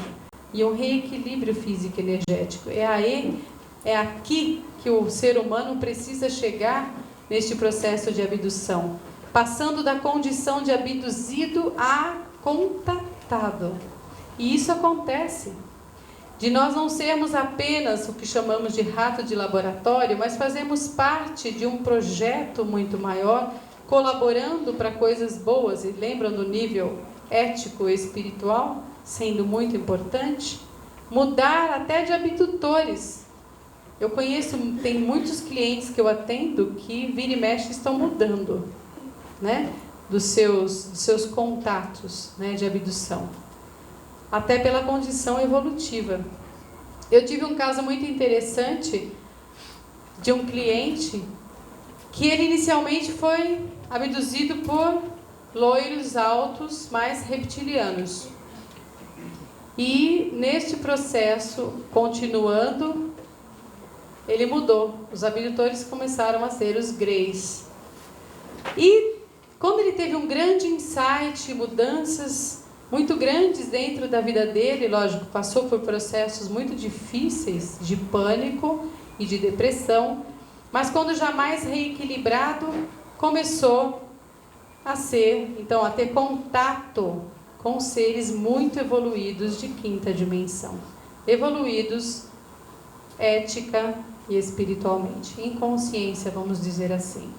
e um reequilíbrio físico e energético. É aqui que o ser humano precisa chegar neste processo de abdução, passando da condição de abduzido a contatado. E isso acontece de nós não sermos apenas o que chamamos de rato de laboratório, mas fazemos parte de um projeto muito maior, colaborando para coisas boas. E lembram do nível ético e espiritual, sendo muito importante? Mudar até de abdutores. Eu conheço, tem muitos clientes que eu atendo que vira e mexe estão mudando, né? Dos seus contatos, né, de abdução, até pela condição evolutiva. Eu tive um caso muito interessante de um cliente que ele inicialmente foi abduzido por loiros altos, mais reptilianos. E neste processo, continuando, ele mudou. Os abdutores começaram a ser os greys. E quando ele teve um grande insight, mudanças muito grandes dentro da vida dele, lógico, passou por processos muito difíceis de pânico e de depressão, mas quando já mais reequilibrado, começou a ter contato com seres muito evoluídos de quinta dimensão. Evoluídos ética e espiritualmente, em consciência, vamos dizer assim.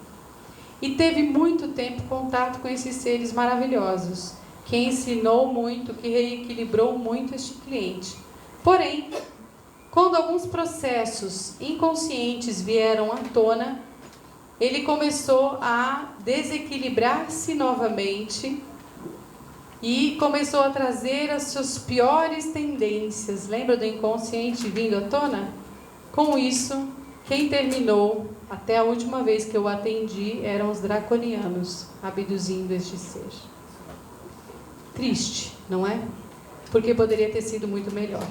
E teve muito tempo contato com esses seres maravilhosos, que ensinou muito, que reequilibrou muito este cliente. Porém, quando alguns processos inconscientes vieram à tona, ele começou a desequilibrar-se novamente e começou a trazer as suas piores tendências. Lembra do inconsciente vindo à tona? Com isso, quem terminou, até a última vez que eu atendi, eram os draconianos abduzindo este ser. Triste, não é? Porque poderia ter sido muito melhor.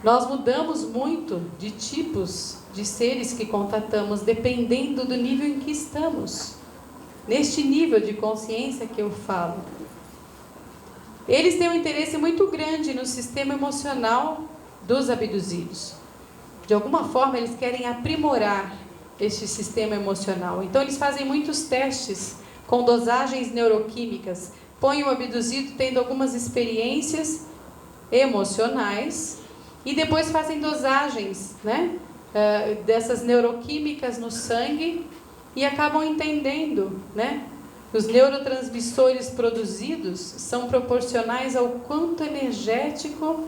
Nós mudamos muito de tipos de seres que contatamos, dependendo do nível em que estamos. Neste nível de consciência que eu falo. Eles têm um interesse muito grande no sistema emocional dos abduzidos. De alguma forma, eles querem aprimorar este sistema emocional. Então, eles fazem muitos testes com dosagens neuroquímicas. Põem o abduzido tendo algumas experiências emocionais e depois fazem dosagens, né, dessas neuroquímicas no sangue e acabam entendendo, né, os neurotransmissores produzidos são proporcionais ao quanto energético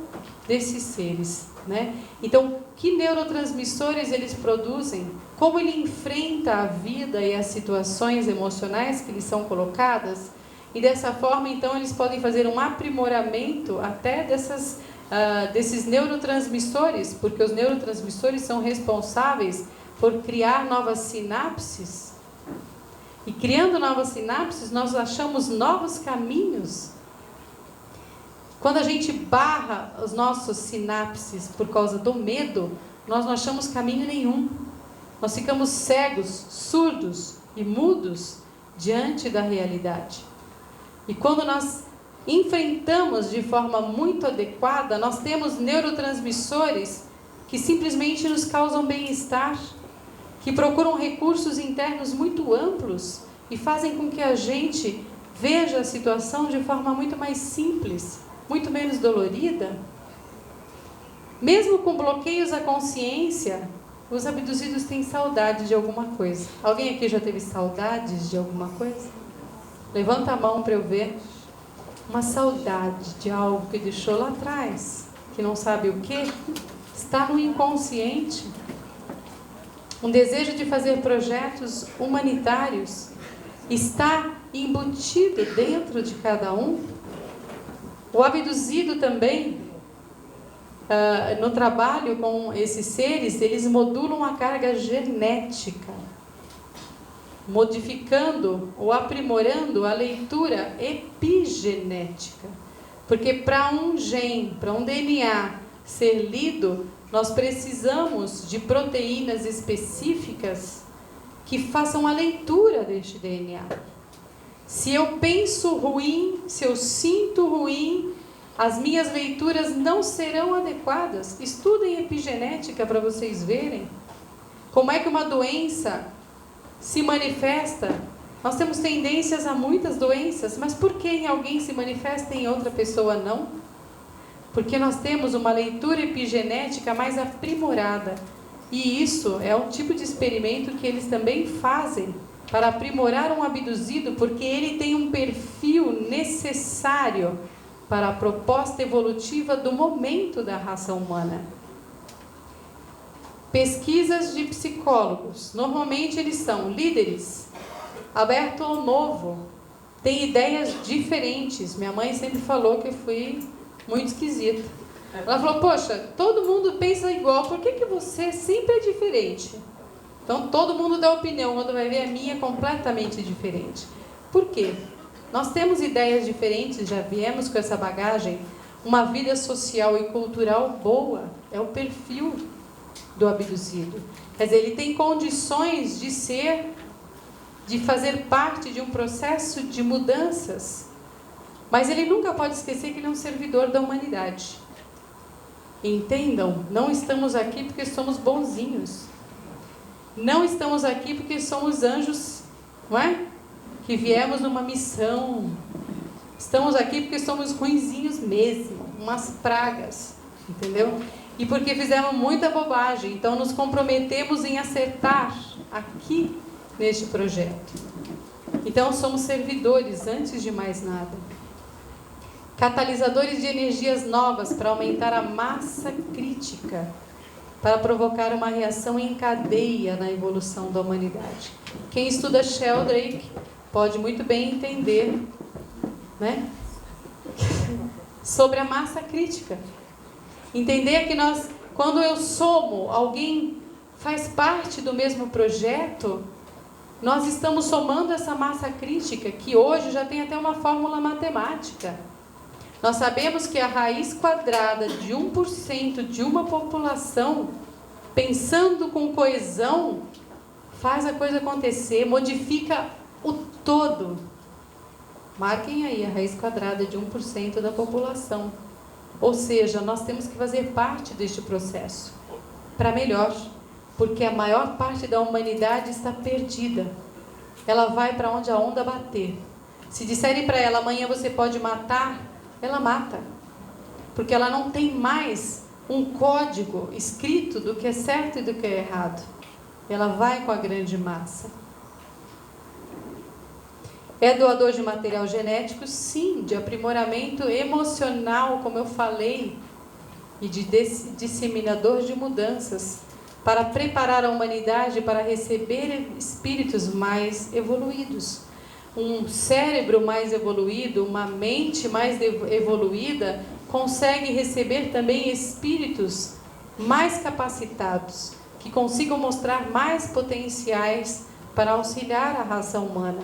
desses seres né? Então, que neurotransmissores eles produzem? Como ele enfrenta a vida e as situações emocionais que lhes são colocadas? E dessa forma, então, eles podem fazer um aprimoramento até desses neurotransmissores, porque os neurotransmissores são responsáveis por criar novas sinapses. E criando novas sinapses, nós achamos novos caminhos. Quando a gente barra os nossos sinapses por causa do medo, nós não achamos caminho nenhum. Nós ficamos cegos, surdos e mudos diante da realidade. E quando nós enfrentamos de forma muito adequada, nós temos neurotransmissores que simplesmente nos causam bem-estar, que procuram recursos internos muito amplos e fazem com que a gente veja a situação de forma muito mais simples, muito menos dolorida. Mesmo com bloqueios à consciência, os abduzidos têm saudade de alguma coisa. Alguém aqui já teve saudades de alguma coisa? Levanta a mão para eu ver. Uma saudade de algo que deixou lá atrás, que não sabe o que, está no inconsciente. Um desejo de fazer projetos humanitários está embutido dentro de cada um. O abduzido também, no trabalho com esses seres, eles modulam a carga genética, modificando ou aprimorando a leitura epigenética. Porque para um gene, para um DNA ser lido, nós precisamos de proteínas específicas que façam a leitura deste DNA. Se eu penso ruim, se eu sinto ruim, as minhas leituras não serão adequadas. Estudem epigenética para vocês verem como é que uma doença se manifesta. Nós temos tendências a muitas doenças, mas por que em alguém se manifesta e em outra pessoa não? Porque nós temos uma leitura epigenética mais aprimorada. E isso é um tipo de experimento que eles também fazem para aprimorar um abduzido, porque ele tem um perfil necessário para a proposta evolutiva do momento da raça humana. Pesquisas de psicólogos, normalmente eles são líderes, abertos ao novo, têm ideias diferentes. Minha mãe sempre falou que eu fui muito esquisita. Ela falou, poxa, todo mundo pensa igual, por que você sempre é diferente? Então todo mundo dá opinião, quando vai ver a minha é completamente diferente. Por quê? Nós temos ideias diferentes, já viemos com essa bagagem. Uma vida social e cultural boa é o perfil do abduzido. Quer dizer, ele tem condições de fazer parte de um processo de mudanças. Mas ele nunca pode esquecer que ele é um servidor da humanidade. Entendam, não estamos aqui porque somos bonzinhos. Não estamos aqui porque somos anjos, não é? Que viemos numa missão. Estamos aqui porque somos ruinzinhos mesmo, umas pragas, entendeu? E porque fizemos muita bobagem, então nos comprometemos em acertar aqui neste projeto. Então somos servidores antes de mais nada. Catalisadores de energias novas para aumentar a massa crítica, para provocar uma reação em cadeia na evolução da humanidade. Quem estuda Sheldrake pode muito bem entender, né? Sobre a massa crítica. Entender que nós, quando eu somo, alguém faz parte do mesmo projeto, nós estamos somando essa massa crítica, que hoje já tem até uma fórmula matemática. Nós sabemos que a raiz quadrada de 1% de uma população, pensando com coesão, faz a coisa acontecer, modifica o todo. Marquem aí a raiz quadrada de 1% da população. Ou seja, nós temos que fazer parte deste processo para melhor, porque a maior parte da humanidade está perdida. Ela vai para onde a onda bater. Se disserem para ela, amanhã você pode matar, ela mata, porque ela não tem mais um código escrito do que é certo e do que é errado. Ela vai com a grande massa. É doador de material genético? Sim, de aprimoramento emocional, como eu falei. e de disseminador de mudanças, para preparar a humanidade para receber espíritos mais evoluídos. Um cérebro mais evoluído, uma mente mais evoluída, consegue receber também espíritos mais capacitados, que consigam mostrar mais potenciais para auxiliar a raça humana.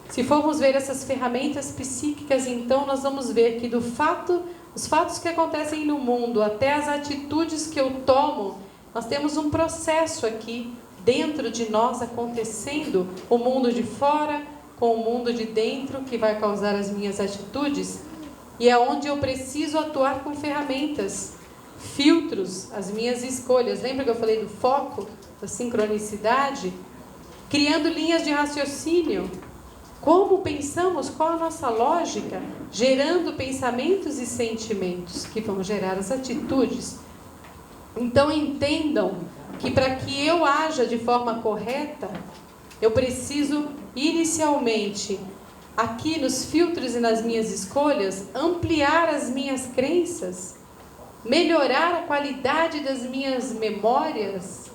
Se formos ver essas ferramentas psíquicas, então nós vamos ver que os fatos que acontecem no mundo, até as atitudes que eu tomo, nós temos um processo aqui dentro de nós acontecendo, o mundo de fora com o mundo de dentro, que vai causar as minhas atitudes, e é onde eu preciso atuar com ferramentas, filtros, as minhas escolhas. Lembra que eu falei do foco, da sincronicidade? Criando linhas de raciocínio. Como pensamos, qual a nossa lógica, gerando pensamentos e sentimentos que vão gerar as atitudes. Então entendam que para que eu haja de forma correta, eu preciso inicialmente, aqui nos filtros e nas minhas escolhas, ampliar as minhas crenças, melhorar a qualidade das minhas memórias,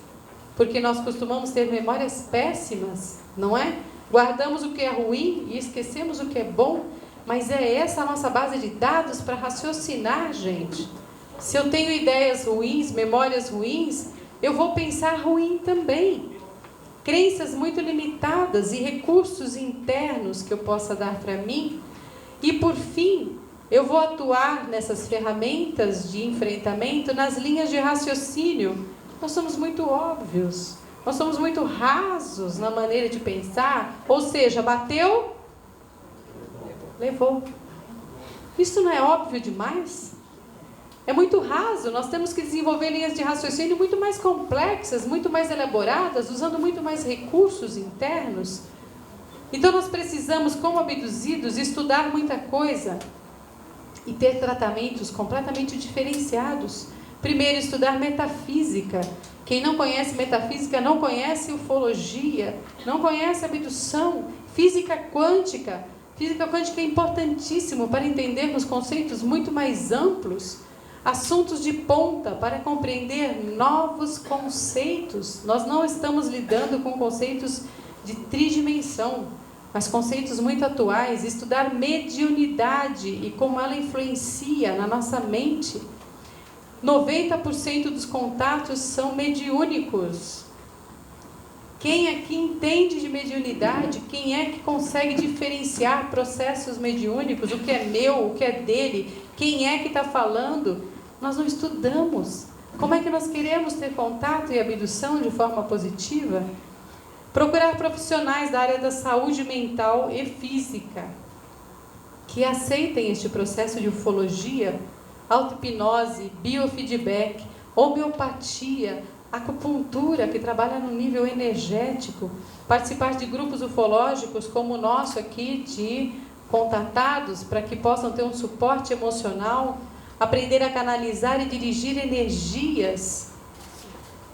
porque nós costumamos ter memórias péssimas, não é? Guardamos o que é ruim e esquecemos o que é bom, mas é essa a nossa base de dados para raciocinar, gente. Se eu tenho ideias ruins, memórias ruins, eu vou pensar ruim também. Crenças muito limitadas e recursos internos que eu possa dar para mim. E por fim, eu vou atuar nessas ferramentas de enfrentamento nas linhas de raciocínio. Nós somos muito óbvios. Nós somos muito rasos na maneira de pensar, ou seja, bateu, levou. Isso não é óbvio demais? É muito raso, nós temos que desenvolver linhas de raciocínio muito mais complexas, muito mais elaboradas, usando muito mais recursos internos. Então nós precisamos, como abduzidos, estudar muita coisa e ter tratamentos completamente diferenciados. Primeiro, estudar metafísica. Quem não conhece metafísica não conhece ufologia, não conhece abdução, física quântica. Física quântica é importantíssimo para entendermos conceitos muito mais amplos, assuntos de ponta para compreender novos conceitos. Nós não estamos lidando com conceitos de tridimensão, mas conceitos muito atuais. Estudar mediunidade e como ela influencia na nossa mente. 90% dos contatos são mediúnicos. Quem aqui entende de mediunidade? Quem é que consegue diferenciar processos mediúnicos? O que é meu, o que é dele? Quem é que está falando? Nós não estudamos. Como é que nós queremos ter contato e abdução de forma positiva? Procurar profissionais da área da saúde mental e física que aceitem este processo de ufologia, auto-hipnose, biofeedback, homeopatia, acupuntura, que trabalha no nível energético, participar de grupos ufológicos como o nosso aqui, de contatados, para que possam ter um suporte emocional, aprender a canalizar e dirigir energias.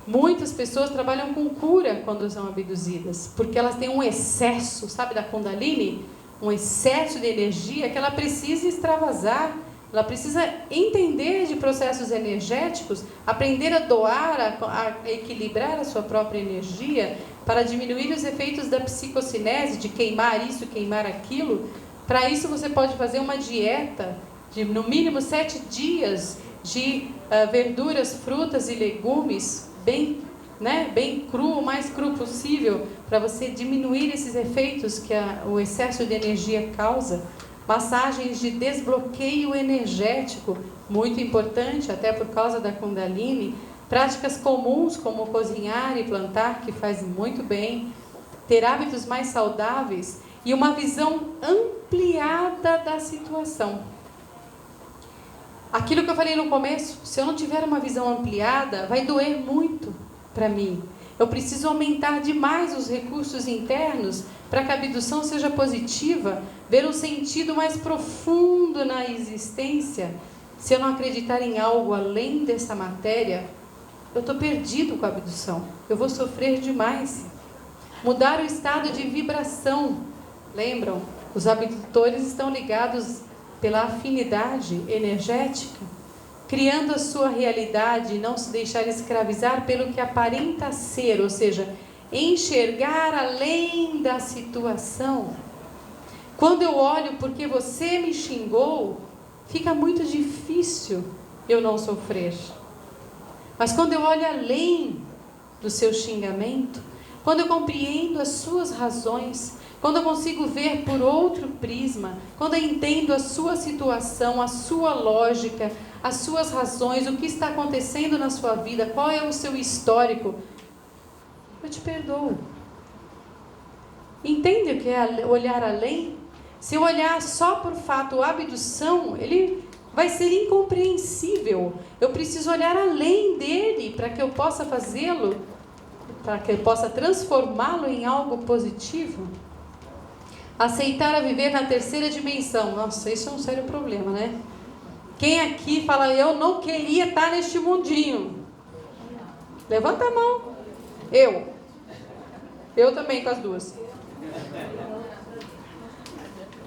Muitas pessoas trabalham com cura quando são abduzidas, porque elas têm um excesso, sabe, da Kundalini? Um excesso de energia que ela precisa extravasar. Ela precisa entender de processos energéticos, aprender a doar, a equilibrar a sua própria energia para diminuir os efeitos da psicocinese, de queimar isso, queimar aquilo. Para isso você pode fazer uma dieta de no mínimo 7 dias de verduras, frutas e legumes, bem cru, o mais cru possível, para você diminuir esses efeitos que o excesso de energia causa. Massagens de desbloqueio energético, muito importante, até por causa da Kundalini. Práticas comuns, como cozinhar e plantar, que faz muito bem. Ter hábitos mais saudáveis e uma visão ampliada da situação. Aquilo que eu falei no começo, se eu não tiver uma visão ampliada, vai doer muito para mim. Eu preciso aumentar demais os recursos internos para que a abdução seja positiva, ver um sentido mais profundo na existência. Se eu não acreditar em algo além dessa matéria, eu estou perdido com a abdução. Eu vou sofrer demais. Mudar o estado de vibração. Lembram? Os abdutores estão ligados pela afinidade energética. criando a sua realidade e não se deixar escravizar pelo que aparenta ser, ou seja, enxergar além da situação. Quando eu olho porque você me xingou, fica muito difícil eu não sofrer. Mas quando eu olho além do seu xingamento, quando eu compreendo as suas razões, quando eu consigo ver por outro prisma, quando eu entendo a sua situação, a sua lógica, as suas razões, o que está acontecendo na sua vida, qual é o seu histórico, eu te perdoo. Entende o que é olhar além? Se eu olhar só por fato abdução, ele vai ser incompreensível. Eu preciso olhar além dele para que eu possa fazê-lo, para que eu possa transformá-lo em algo positivo. Aceitar a viver na terceira dimensão. Nossa, isso é um sério problema, né? Quem aqui fala, eu não queria estar neste mundinho? Levanta a mão. Eu também com as duas.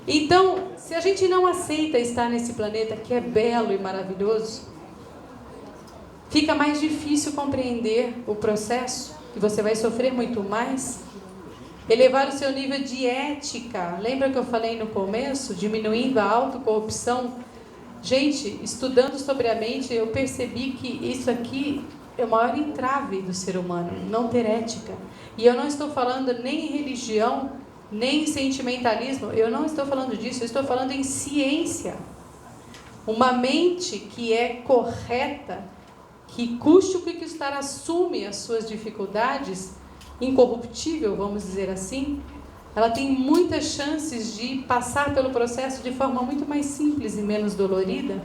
Então, se a gente não aceita estar nesse planeta que é belo e maravilhoso, fica mais difícil compreender o processo e você vai sofrer muito mais. Elevar o seu nível de ética. Lembra que eu falei no começo? Diminuindo a autocorrupção. Gente, estudando sobre a mente, eu percebi que isso aqui é o maior entrave do ser humano, não ter ética. E eu não estou falando nem em religião, nem em sentimentalismo, eu não estou falando disso, eu estou falando em ciência. Uma mente que é correta, que custe o que custar assume as suas dificuldades, incorruptível, vamos dizer assim, ela tem muitas chances de passar pelo processo de forma muito mais simples e menos dolorida.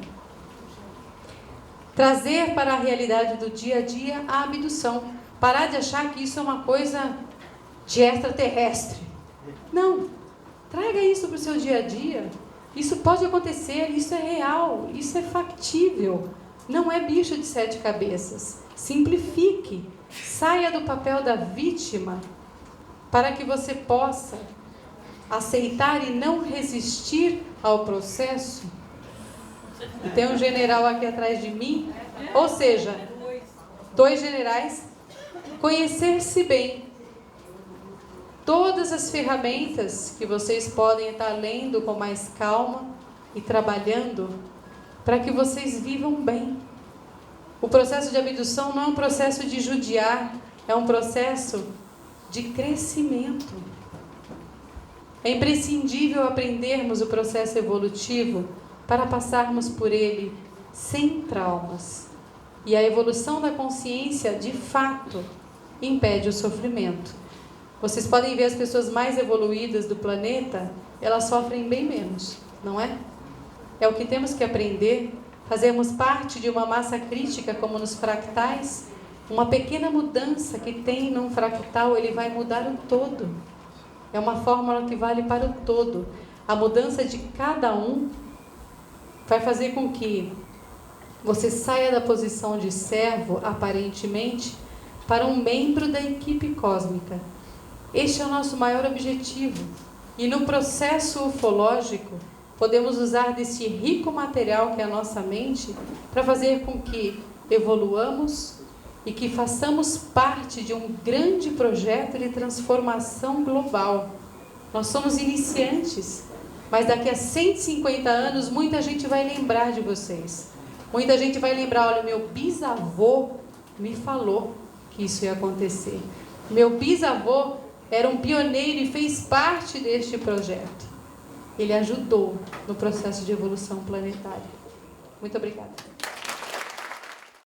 Trazer para a realidade do dia a dia a abdução. Parar de achar que isso é uma coisa de extraterrestre. Não, traga isso para o seu dia a dia. Isso pode acontecer, isso é real, isso é factível. Não é bicho de 7 cabeças. Simplifique. Saia do papel da vítima para que você possa aceitar e não resistir ao processo. E tem um general aqui atrás de mim. Ou seja, 2 generais. Conhecer-se bem. Todas as ferramentas que vocês podem estar lendo com mais calma e trabalhando para que vocês vivam bem. O processo de abdução não é um processo de judiar, é um processo de crescimento. É imprescindível aprendermos o processo evolutivo para passarmos por ele sem traumas. E a evolução da consciência, de fato, impede o sofrimento. Vocês podem ver as pessoas mais evoluídas do planeta, elas sofrem bem menos, não é? É o que temos que aprender. Fazermos parte de uma massa crítica, como nos fractais. Uma pequena mudança que tem num fractal, ele vai mudar o todo. É uma fórmula que vale para o todo. A mudança de cada um vai fazer com que você saia da posição de servo, aparentemente, para um membro da equipe cósmica. Este é o nosso maior objetivo. E no processo ufológico, podemos usar desse rico material que é a nossa mente para fazer com que evoluamos e que façamos parte de um grande projeto de transformação global. Nós somos iniciantes, mas daqui a 150 anos muita gente vai lembrar de vocês. Muita gente vai lembrar, olha, meu bisavô me falou que isso ia acontecer. Meu bisavô era um pioneiro e fez parte deste projeto. Ele ajudou no processo de evolução planetária. Muito obrigada.